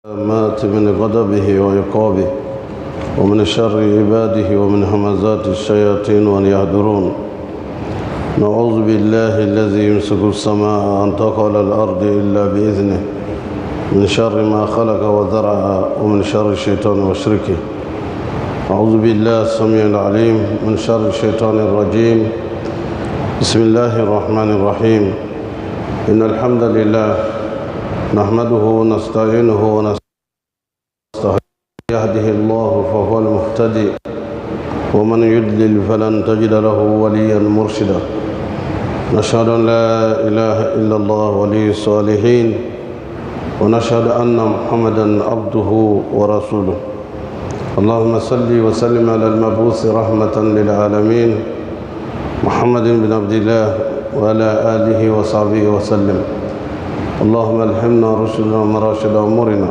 مات من غضبه وعقابه ومن شر عباده ومن همزات الشياطين وأن يهدرون. نعوذ بالله الذي يمسك السماء أن تقع على الأرض إلا بإذنه من شر ما خلق وذرع ومن شر الشيطان وشركه. أعوذ بالله السميع العليم من شر الشيطان الرجيم. بسم الله الرحمن الرحيم. إن الحمد لله نحمده ونستعينه ونستهديه. يهده الله فهو المهتدي ومن يضلل فلن تجد له وليا مرشدا. نشهد أن لا إله إلا الله ولي الصالحين ونشهد أن محمدا عبده ورسوله. اللهم صل وسلم على المبعوث رحمة للعالمين محمد بن عبد الله وعلى آله وصحبه وسلم. اللهم الهمنا رشدنا ومراشد أمورنا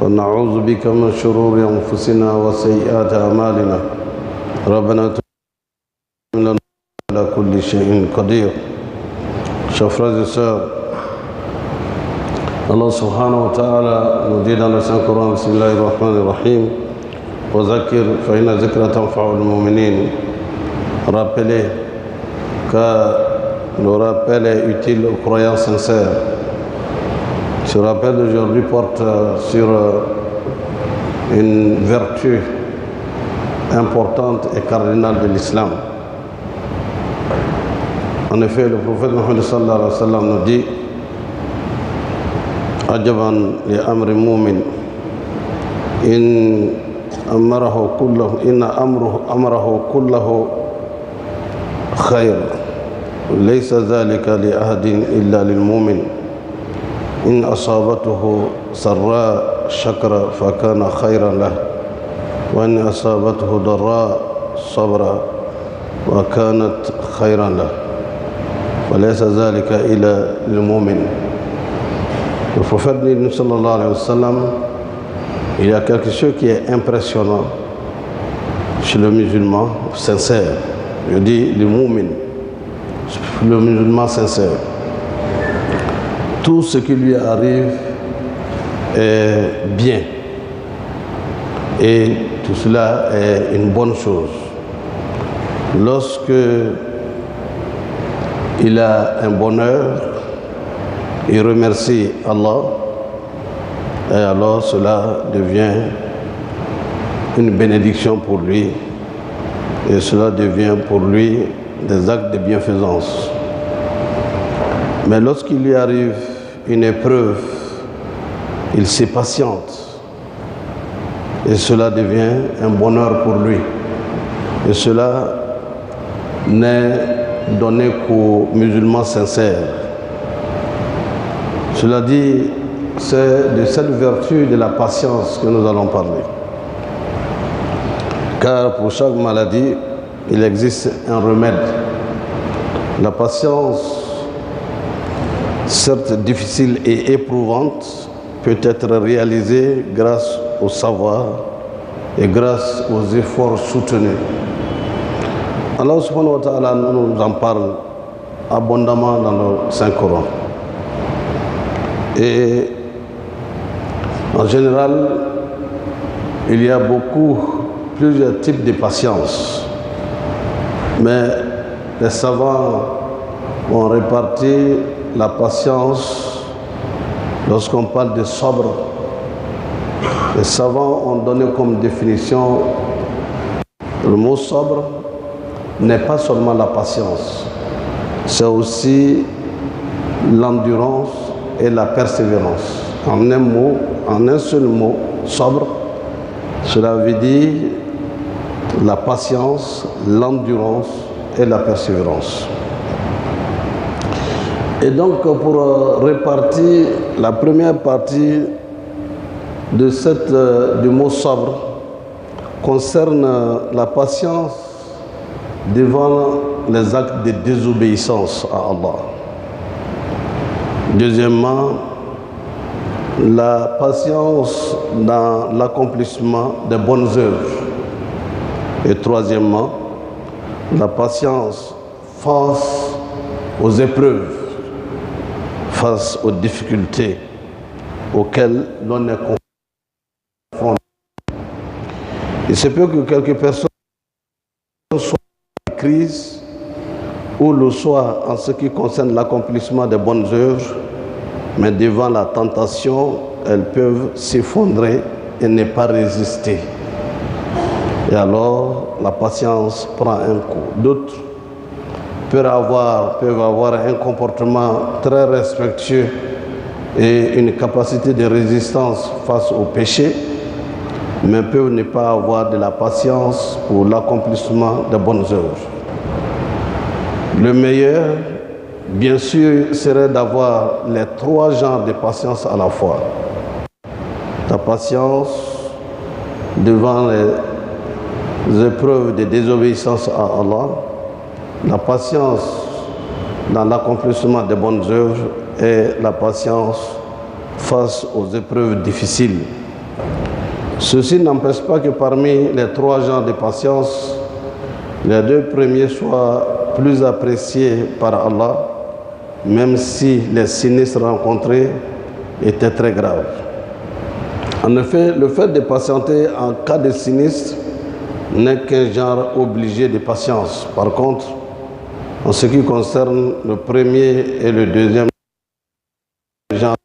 ونعوذ بك من شرور أنفسنا وسيئات أعمالنا. ربنا تمنى على كل شيء قدير. Chers frères et sœurs, Allah subhanahu wa ta'ala nous dit dans le Saint-Coran, Bismillahirrahmanirrahim, wa zakir fa inna zikra tanfa'ul mu'minin. Rappelez que le rappel est utile aux croyants sincères. Ce rappel d'aujourd'hui porte sur une vertu importante et cardinale de l'islam. En effet, le prophète Mohammed sallallahu alayhi wa sallam nous dit Ajaban li amri mu'min in amrahu kullahu khayr laysa dhalika li ahadin illa lil mu'min in asabatuhu sarra shakra fakana khayran lah wa in asabatuhu darra sabra wa kanat khayran lah wa laysa dhalika illa lil mu'min. Le prophète dit sallallahu alayhi wa sallam, il y a quelque chose qui est impressionnant chez le musulman sincère. Je dis le mu'min, le musulman sincère. Tout ce qui lui arrive est bien. Et tout cela est une bonne chose. Lorsque il a un bonheur, il remercie Allah et alors cela devient une bénédiction pour lui et cela devient pour lui des actes de bienfaisance. Mais lorsqu'il lui arrive une épreuve, il se patiente et cela devient un bonheur pour lui. Et cela n'est donné qu'aux musulmans sincères. Cela dit, c'est de cette vertu de la patience que nous allons parler. Car pour chaque maladie, il existe un remède. La patience, certes difficile et éprouvante, peut être réalisée grâce au savoir et grâce aux efforts soutenus. Allah subhanahu wa ta'ala nous en parle abondamment dans le Saint-Coran. Et en général, il y a plusieurs types de patience. Mais les savants ont réparti la patience lorsqu'on parle de sobre. Les savants ont donné comme définition le mot sobre n'est pas seulement la patience, c'est aussi l'endurance et la persévérance. En un seul mot, sobre, cela veut dire la patience, l'endurance et la persévérance. Et donc, pour répartir la première partie du mot sobre, concerne la patience devant les actes de désobéissance à Allah. Deuxièmement, la patience dans l'accomplissement des bonnes œuvres. Et troisièmement, la patience face aux épreuves, face aux difficultés. auquel l'on est confronté. Il se peut que quelques personnes soient en crise ou le soient en ce qui concerne l'accomplissement des bonnes œuvres, mais devant la tentation, elles peuvent s'effondrer et ne pas résister. Et alors, la patience prend un coup. D'autres peuvent avoir un comportement très respectueux et une capacité de résistance face au péché, mais peuvent ne pas avoir de la patience pour l'accomplissement des bonnes œuvres. Le meilleur, bien sûr, serait d'avoir les trois genres de patience à la fois. La patience devant les épreuves de désobéissance à Allah, la patience dans l'accomplissement des bonnes œuvres et la patience face aux épreuves difficiles. Ceci n'empêche pas que parmi les trois genres de patience, les deux premiers soient plus appréciés par Allah, même si les sinistres rencontrés étaient très graves. En effet, le fait de patienter en cas de sinistre n'est qu'un genre obligé de patience. Par contre, en ce qui concerne le premier et le deuxième genre,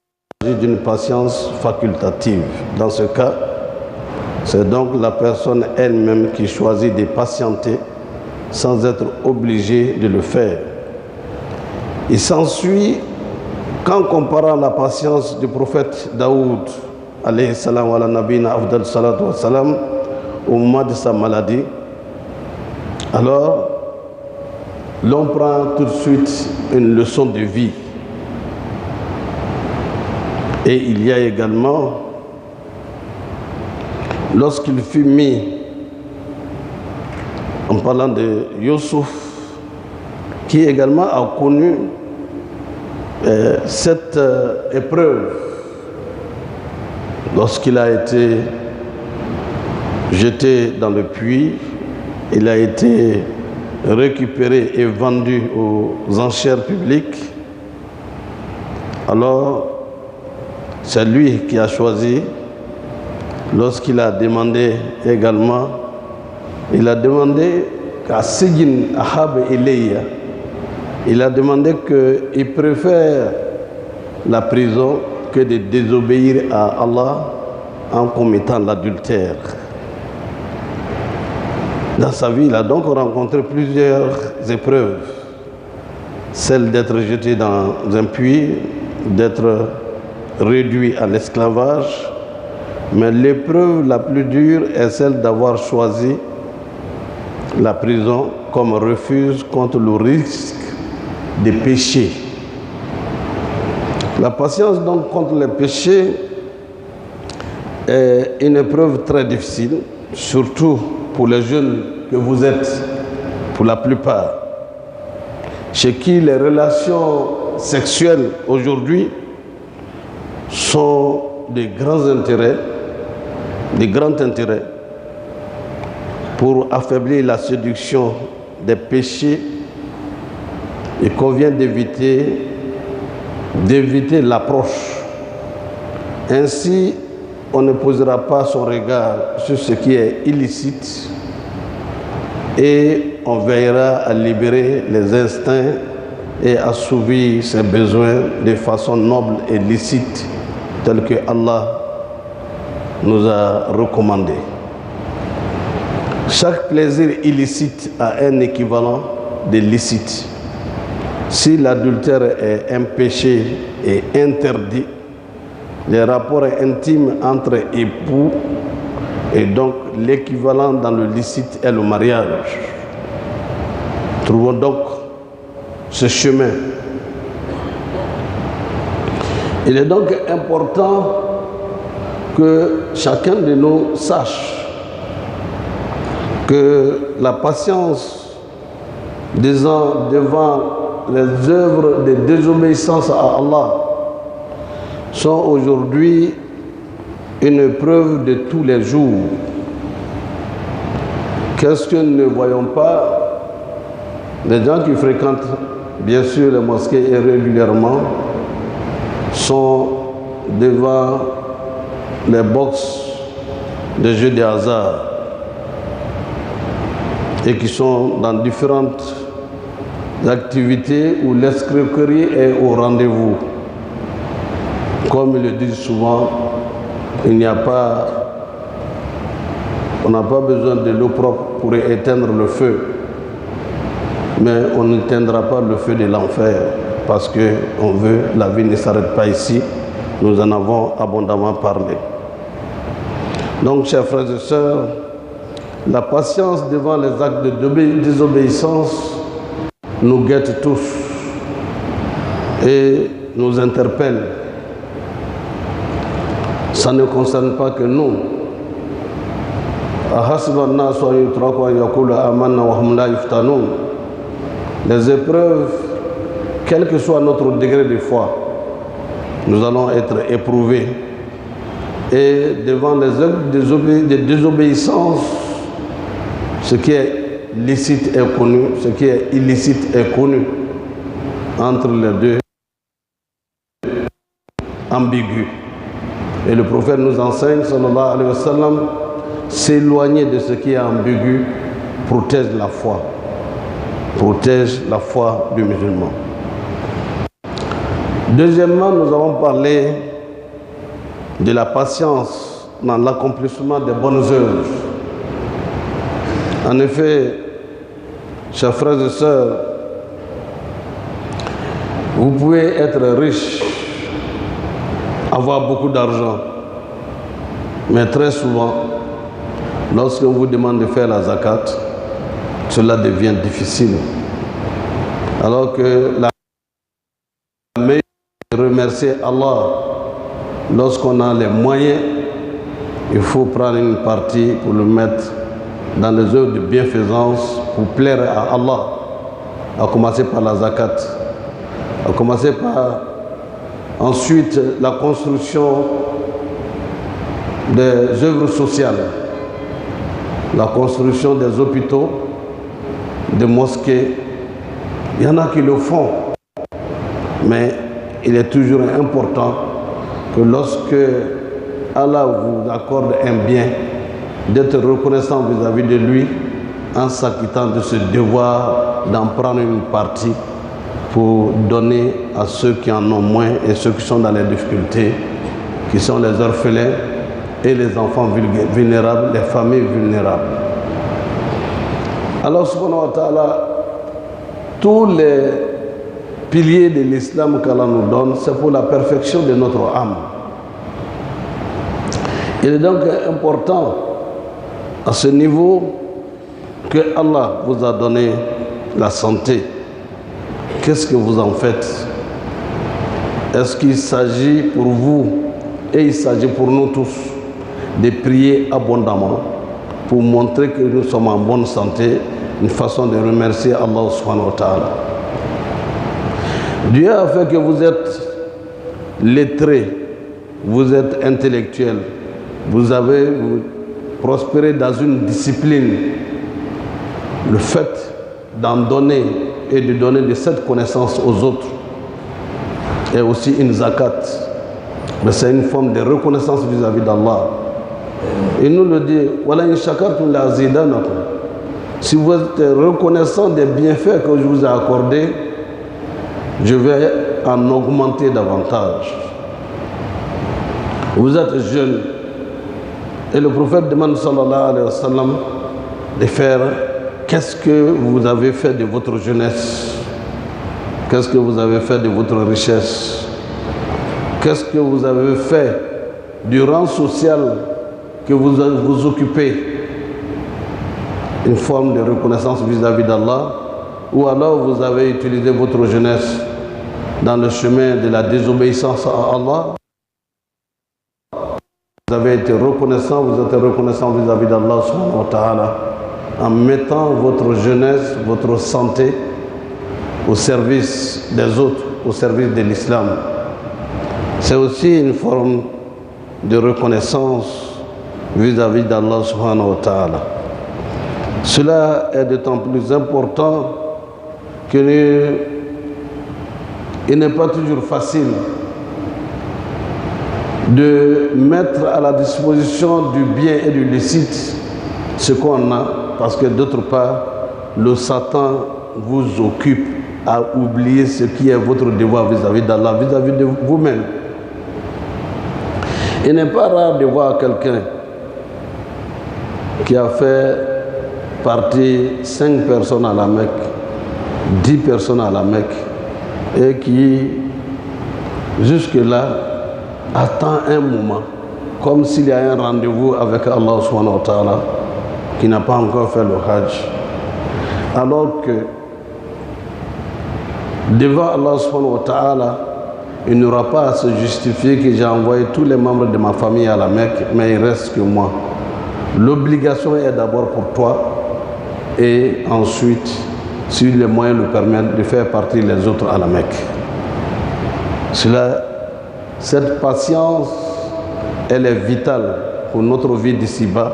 il s'agit d'une patience facultative. Dans ce cas, c'est donc la personne elle-même qui choisit de patienter sans être obligée de le faire. Il s'ensuit qu'en comparant la patience du prophète Daoud, alayhi salam wa ala nabina afdal salatu wa salam, au moment de sa maladie, alors l'on prend tout de suite une leçon de vie. Et il y a également, lorsqu'il fut mis, en parlant de Youssouf, qui également a connu cette épreuve, lorsqu'il a été jeté dans le puits, il a été récupéré et vendu aux enchères publiques. Alors, c'est lui qui a choisi, lorsqu'il a demandé également, il a demandé qu'à Sijin Ahab Ilayya, il a demandé qu'il préfère la prison que de désobéir à Allah en commettant l'adultère. Dans sa vie, il a donc rencontré plusieurs épreuves. Celle d'être jeté dans un puits, d'être réduit à l'esclavage. Mais l'épreuve la plus dure est celle d'avoir choisi la prison comme refuge contre le risque de péché. La patience donc contre les péchés est une épreuve très difficile, surtout pour les jeunes que vous êtes, pour la plupart, chez qui les relations sexuelles aujourd'hui sont de grands intérêts, de grands intérêts pour affaiblir la séduction des péchés. Il convient d'éviter l'approche. Ainsi, on ne posera pas son regard sur ce qui est illicite et on veillera à libérer les instincts et assouvir ses besoins de façon noble et licite, telle que Allah nous a recommandé. Chaque plaisir illicite a un équivalent de licite. Si l'adultère est un péché et interdit, les rapports intimes entre époux et donc l'équivalent dans le licite est le mariage. Trouvons donc ce chemin. Il est donc important que chacun de nous sache que la patience devant les œuvres de désobéissance à Allah sont aujourd'hui une preuve de tous les jours. Qu'est-ce que nous ne voyons pas? Les gens qui fréquentent bien sûr les mosquées et régulièrement sont devant les box de jeux de hasard et qui sont dans différentes activités où l'escroquerie est au rendez-vous. Comme ils le disent souvent, on n'a pas besoin de l'eau propre pour éteindre le feu, mais on n'éteindra pas le feu de l'enfer parce que la vie ne s'arrête pas ici. Nous en avons abondamment parlé. Donc, chers frères et sœurs, la patience devant les actes de désobéissance nous guette tous et nous interpelle. Ça ne concerne pas que nous. Les épreuves, quel que soit notre degré de foi, nous allons être éprouvés. Et devant les œuvres de désobéissance, ce qui est licite est connu, ce qui est illicite est connu. Entre les deux, ambigu. Et le prophète nous enseigne, sallallahu alayhi wa sallam, s'éloigner de ce qui est ambigu protège la foi. Protège la foi du musulman. Deuxièmement, nous avons parlé de la patience dans l'accomplissement des bonnes œuvres. En effet, chers frères et sœurs, vous pouvez être riche, avoir beaucoup d'argent, mais très souvent, lorsqu'on vous demande de faire la zakat, cela devient difficile. Alors que la meilleure est de remercier Allah. Lorsqu'on a les moyens, il faut prendre une partie pour le mettre dans les œuvres de bienfaisance pour plaire à Allah, à commencer par la zakat, à commencer par ensuite la construction des œuvres sociales, la construction des hôpitaux, des mosquées. Il y en a qui le font, mais il est toujours important que lorsque Allah vous accorde un bien, d'être reconnaissant vis-à-vis de lui en s'acquittant de ce devoir d'en prendre une partie pour donner à ceux qui en ont moins et ceux qui sont dans les difficultés, qui sont les orphelins et les enfants vulnérables, les familles vulnérables. Alors, subhanahu wa ta'ala, tous les piliers de l'islam qu'Allah nous donne, c'est pour la perfection de notre âme. Il est donc important à ce niveau que Allah vous a donné la santé. Qu'est-ce que vous en faites? Est-ce qu'il s'agit pour vous et il s'agit pour nous tous de prier abondamment pour montrer que nous sommes en bonne santé, une façon de remercier Allah subhanahu wa ta'ala. Dieu a fait que vous êtes lettré, vous êtes intellectuel, vous prospéré dans une discipline. Le fait d'en donner et de donner de cette connaissance aux autres est aussi une zakat. Mais c'est une forme de reconnaissance vis-à-vis d'Allah. Il nous le dit, voilà in shakartum la azidanakum. Si vous êtes reconnaissant des bienfaits que je vous ai accordés, je vais en augmenter davantage. Vous êtes jeune et le prophète demande sallallahu alayhi wa sallam de faire qu'est-ce que vous avez fait de votre jeunesse, qu'est-ce que vous avez fait de votre richesse, qu'est-ce que vous avez fait du rang social que vous occupez. Une forme de reconnaissance vis-à-vis d'Allah, ou alors vous avez utilisé votre jeunesse dans le chemin de la désobéissance à Allah. Vous avez été reconnaissant, vous êtes reconnaissant vis-à-vis d'Allah subhanahu wa ta'ala en mettant votre jeunesse, votre santé au service des autres, au service de l'islam. C'est aussi une forme de reconnaissance vis-à-vis d'Allah subhanahu wa ta'ala. Cela est d'autant plus important qu'il n'est pas toujours facile de mettre à la disposition du bien et du licite ce qu'on a, parce que d'autre part, le Satan vous occupe à oublier ce qui est votre devoir vis-à-vis d'Allah, vis-à-vis de vous-même. Il n'est pas rare de voir quelqu'un qui a fait partir 5 personnes à la Mecque, 10 personnes à la Mecque, et qui, jusque-là, attend un moment, comme s'il y a un rendez-vous avec Allah subhanahu wa ta'ala, qui n'a pas encore fait le Hajj. Alors que, devant Allah subhanahu wa ta'ala, il n'aura pas à se justifier que j'ai envoyé tous les membres de ma famille à la Mecque, mais il reste que moi. L'obligation est d'abord pour toi, et ensuite, si les moyens le permettent, de faire partir les autres à la Mecque. Cette patience, elle est vitale pour notre vie d'ici-bas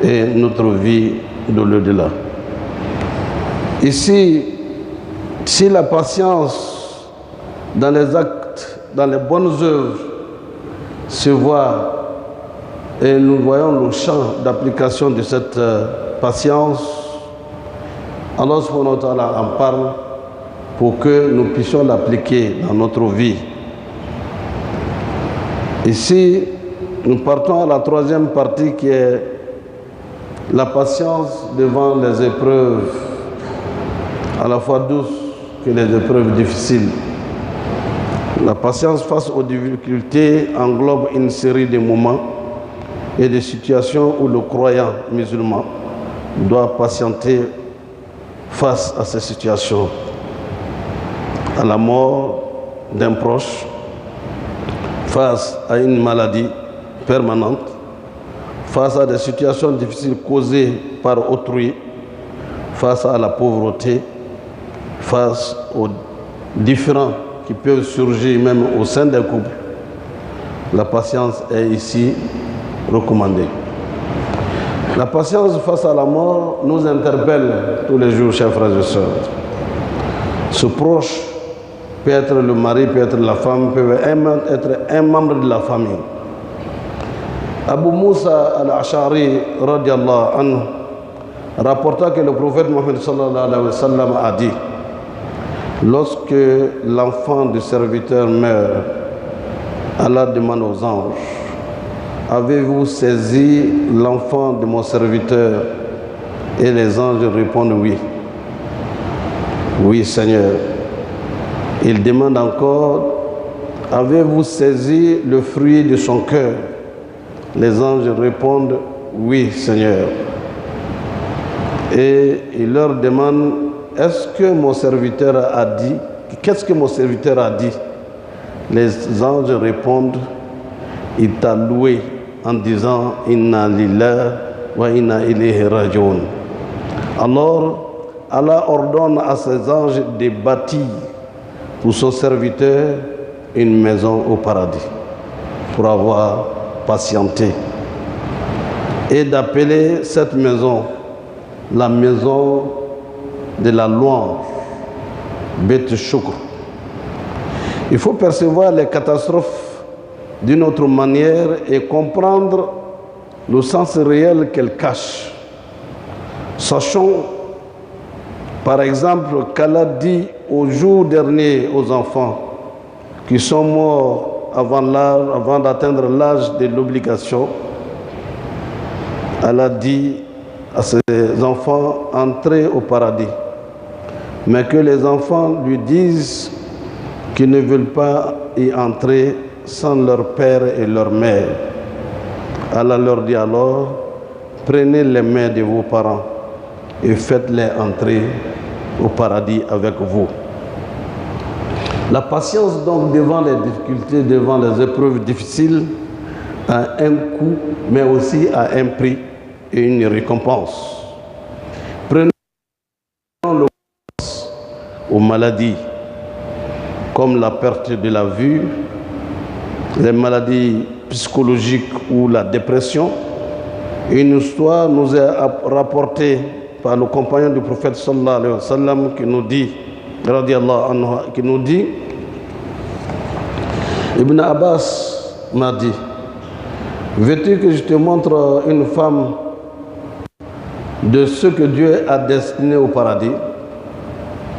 et notre vie de l'au-delà. Ici, si la patience dans les actes, dans les bonnes œuvres se voit, et nous voyons le champ d'application de cette patience, Allah subhanahu wa ta'ala en parle pour que nous puissions l'appliquer dans notre vie. Ici, nous partons à la troisième partie qui est la patience devant les épreuves, à la fois douces que les épreuves difficiles. La patience face aux difficultés englobe une série de moments et de situations où le croyant musulman doit patienter face à ces situations. À la mort d'un proche, face à une maladie permanente, face à des situations difficiles causées par autrui, face à la pauvreté, face aux différends qui peuvent surgir même au sein d'un couple. La patience est ici recommandée. La patience face à la mort nous interpelle tous les jours, chers frères et sœurs. Ce proche peut être le mari, peut être la femme, peut être un membre de la famille. Abu Moussa al-Ash'ari radiallahu anhu rapporta que le prophète Mohammed sallallahu alayhi wa sallam a dit: lorsque l'enfant du serviteur meurt, Allah demande aux anges: avez-vous saisi l'enfant de mon serviteur? Et les anges répondent oui. Oui, Seigneur. Il demande encore: avez-vous saisi le fruit de son cœur? Les anges répondent oui, Seigneur. Et il leur demande: est-ce que mon serviteur a dit? Qu'est-ce que mon serviteur a dit? Les anges répondent: il t'a loué en disant Inna lillahi wa inna ilayhi raji'un. Alors, Allah ordonne à ses anges de bâtir pour son serviteur une maison au paradis, pour avoir patienté, et d'appeler cette maison la maison de la louange, Bet Shukr. Il faut percevoir les catastrophes d'une autre manière et comprendre le sens réel qu'elles cachent. Sachons, par exemple, qu'Allah dit au jour dernier aux enfants qui sont morts avant d'atteindre l'âge de l'obligation, Allah dit à ses enfants: entrez au paradis. Mais que les enfants lui disent qu'ils ne veulent pas y entrer sans leur père et leur mère. Allah leur dit alors: prenez les mains de vos parents et faites-les entrer au paradis avec vous. La patience donc devant les difficultés, devant les épreuves difficiles, a un coût, mais aussi a un prix et une récompense. Prenons le aux maladies comme la perte de la vue, les maladies psychologiques ou la dépression. Une histoire nous est rapportée par le compagnon du prophète sallallahu alayhi wa sallam qui nous dit, radiallahu anhu, qui nous dit, Ibn Abbas m'a dit, veux-tu que je te montre une femme de ce que Dieu a destiné au paradis?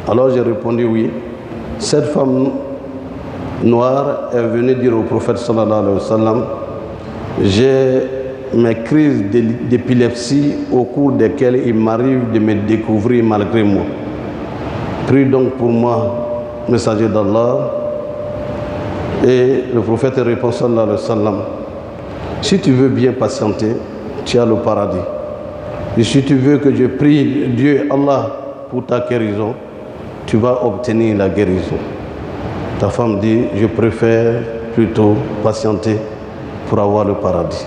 Alors j'ai répondu oui. Cette femme noire est venue dire au prophète sallallahu alayhi wa sallam, j'ai mes crises d'épilepsie au cours desquelles il m'arrive de me découvrir malgré moi. Prie donc pour moi, messager d'Allah. Et le prophète répond sallallahu alayhi wa sallam, si tu veux bien patienter, tu as le paradis. Et si tu veux que je prie Dieu, Allah, pour ta guérison, tu vas obtenir la guérison. Ta femme dit, je préfère plutôt patienter pour avoir le paradis.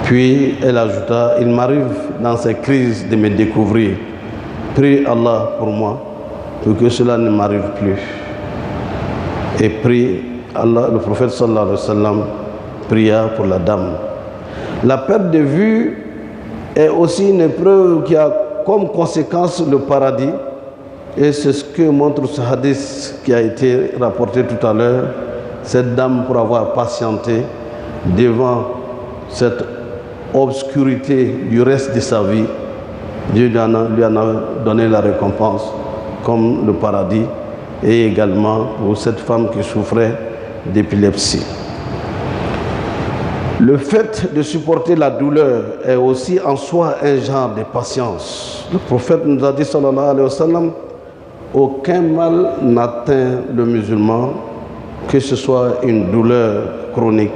Puis elle ajouta, il m'arrive dans ces crises de me découvrir. Prie Allah pour moi, pour que cela ne m'arrive plus. Et prie Allah, le prophète sallallahu alayhi wa sallam pria pour la dame. La perte de vue est aussi une épreuve qui a comme conséquence le paradis. Et c'est ce que montre ce hadith qui a été rapporté tout à l'heure. Cette dame, pour avoir patienté devant cette obscurité du reste de sa vie, Dieu lui en a donné la récompense comme le paradis, et également pour cette femme qui souffrait d'épilepsie. Le fait de supporter la douleur est aussi en soi un genre de patience. Le prophète nous a dit sallallahu alayhi wa sallam, aucun mal n'atteint le musulman, que ce soit une douleur chronique,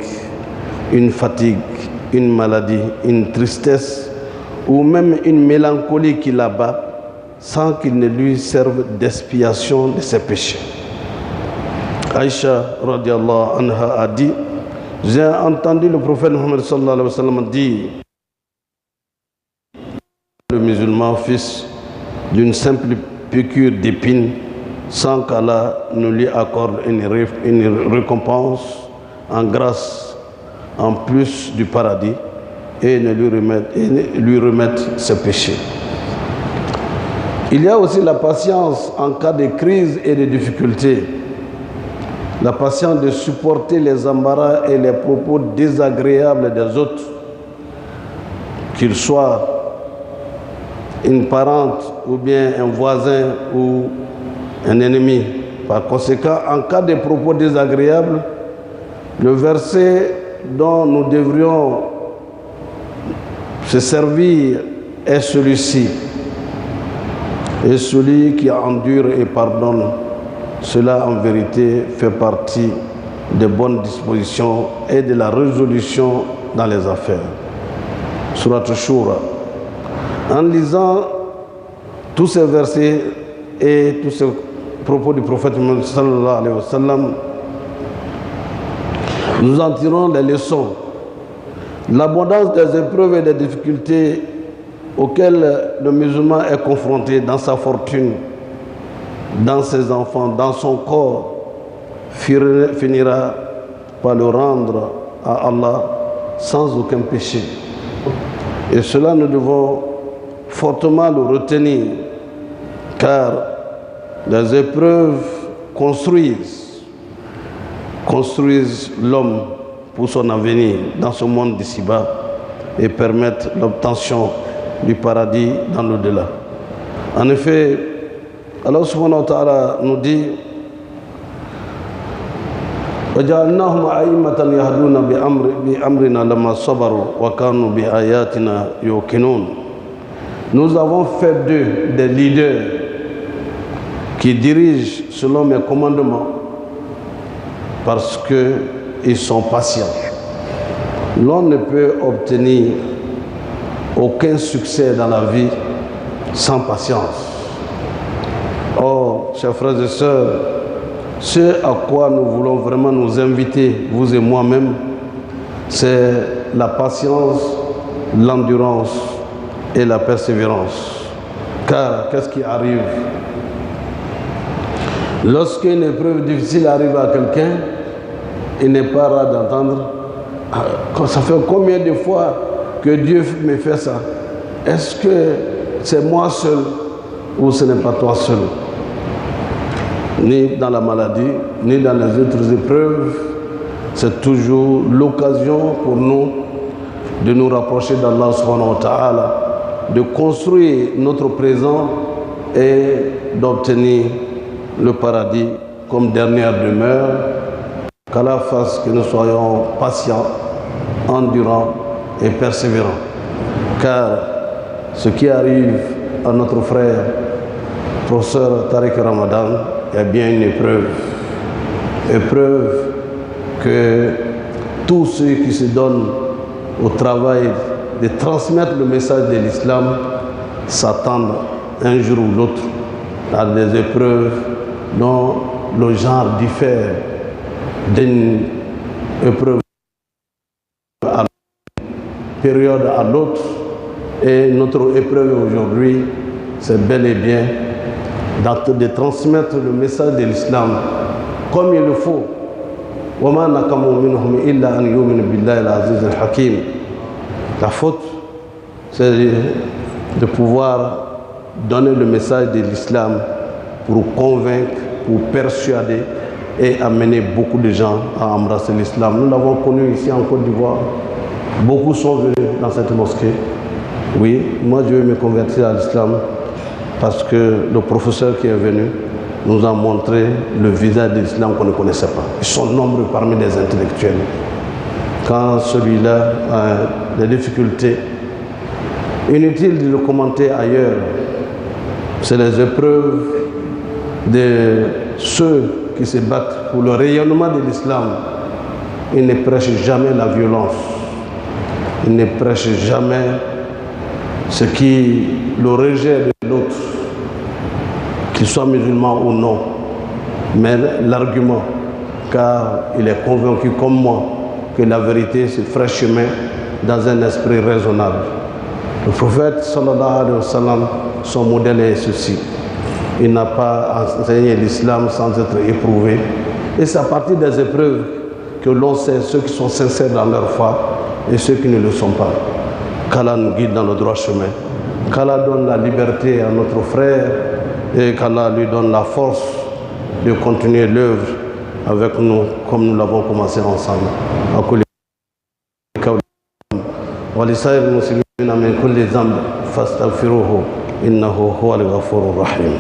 une fatigue, une maladie, une tristesse ou même une mélancolie qui l'abat, sans qu'il ne lui serve d'expiation de ses péchés. Aïcha radiallahu anha a dit, j'ai entendu le prophète Muhammad sallallahu alayhi wa sallam dire, le musulman fils d'une simple piqûre d'épine, sans qu'Allah ne lui accorde une récompense en grâce, en plus du paradis, et ne lui remette ses péchés. Il y a aussi la patience en cas de crise et de difficultés. La patience de supporter les embarras et les propos désagréables des autres, qu'ils soient une parente ou bien un voisin ou un ennemi. Par conséquent, en cas de propos désagréables, le verset dont nous devrions se servir est celui-ci. Et celui qui endure et pardonne, cela en vérité fait partie des bonnes dispositions et de la résolution dans les affaires. Surat Shura. En lisant tous ces versets et tous ces propos du prophète Muhammad sallallahu alayhi wa sallam, nous en tirons les leçons. L'abondance des épreuves et des difficultés auxquelles le musulman est confronté dans sa fortune, dans ses enfants, dans son corps, finira par le rendre à Allah sans aucun péché. Et cela, nous devons fortement le retenir, car les épreuves construisent l'homme pour son avenir dans ce monde d'ici-bas et permettent l'obtention du paradis dans l'au-delà. En effet, Allah subhanahu wa ta'ala nous dit, وَجَعَلْنَاهُمْ أَئِمَّةً يَهْدُونَ بِأَمْرِنَا لَمَّا صَبَرُوا وَكَانُوا بِآيَاتِنَا يُوقِنُونَ. Nous avons fait d'eux des leaders qui dirigent selon mes commandements parce qu'ils sont patients. L'on ne peut obtenir aucun succès dans la vie sans patience. Or, chers frères et sœurs, ce à quoi nous voulons vraiment nous inviter, vous et moi-même, c'est la patience, l'endurance et la persévérance. Car qu'est-ce qui arrive? Lorsqu'une épreuve difficile arrive à quelqu'un, il n'est pas rare d'entendre, ça fait combien de fois que Dieu me fait ça? Est-ce que c'est moi seul ou ce n'est pas toi seul? ni dans la maladie, ni dans les autres épreuves. C'est toujours l'occasion pour nous de nous rapprocher d'Allah subhanahu wa ta'ala, de construire notre présent et d'obtenir le paradis comme dernière demeure. Qu'Allah fasse que nous soyons patients, endurants et persévérants. Car ce qui arrive à notre frère, professeur Tariq Ramadan, est bien une épreuve. Épreuve que tous ceux qui se donnent au travail de transmettre le message de l'islam s'attendent un jour ou l'autre à des épreuves dont le genre diffère d'une épreuve à l'autre, période à l'autre. Et notre épreuve aujourd'hui, c'est bel et bien de transmettre le message de l'islam comme il le faut. La faute, c'est de pouvoir donner le message de l'islam pour convaincre, pour persuader et amener beaucoup de gens à embrasser l'islam. Nous l'avons connu ici en Côte d'Ivoire. Beaucoup sont venus dans cette mosquée. Oui, moi je vais me convertir à l'islam parce que le professeur qui est venu nous a montré le visage de l'islam qu'on ne connaissait pas. Ils sont nombreux parmi les intellectuels. Quand celui-là a des difficultés, inutile de le commenter ailleurs. C'est les épreuves de ceux qui se battent pour le rayonnement de l'islam. Ils ne prêchent jamais la violence. Ils ne prêchent jamais ce qui le rejet de l'autre, qu'il soit musulman ou non, mais l'argument, car il est convaincu comme moi que la vérité se ferait chemin dans un esprit raisonnable. Le prophète sallallahu alayhi wa sallam, son modèle est ceci. Il n'a pas enseigné l'islam sans être éprouvé. Et c'est à partir des épreuves que l'on sait ceux qui sont sincères dans leur foi et ceux qui ne le sont pas. Qu'Allah nous guide dans le droit chemin. Qu'Allah donne la liberté à notre frère et qu'Allah lui donne la force de continuer l'œuvre avec nous comme nous l'avons commencé ensemble. ولسائر المسلمين من كل ذنب فاستغفروه إنه هو الغفور الرحيم.